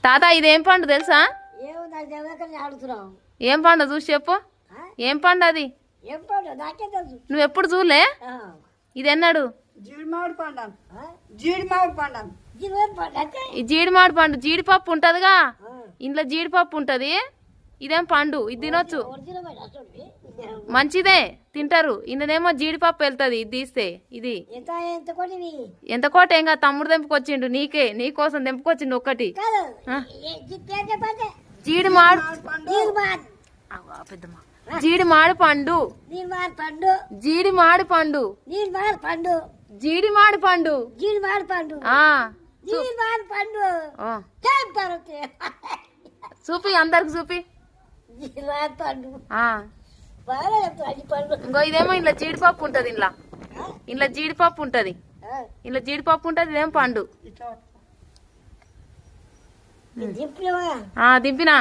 తాత ఇదేం పండు తెలుసా? ఏం పండు చూసి చెప్పు. ఏం పండు అది? నువ్వు ఎప్పుడు చూడలే? ఇది ఎన్నాడు? ఈ జీడిమామిడి పండు జీడిపప్పు ఉంటదిగా, ఇంట్లో జీడిపప్పు ఉంటది. ఇదేం పండు, ఇది తినొచ్చు, మంచిదే, తింటారు. ఇందునేమో జీడిపప్పు వెళ్తుంది, ఇది తీస్తే. ఇది ఎంత కోట ఏం కాదు, తమ్ముడు తెంపుకొచ్చిండు నీకే, నీకోసం తెంపుకొచ్చిండు ఒక్కటి. జీడిమాడు పెద్దమ్మ, జీడిమాడి పండు, జీడిమాడి పండు, జీడిమాడి పండు, చూపి అందరికి చూపి. ఇంకో ఇదేమో ఇంట్లో జీడిపప్పు ఉంటది, ఇంట్లో జీడిపప్పు ఉంటది, ఇంట్లో జీడిపప్పు ఉంటది. ఇదేం పండు దింపినా.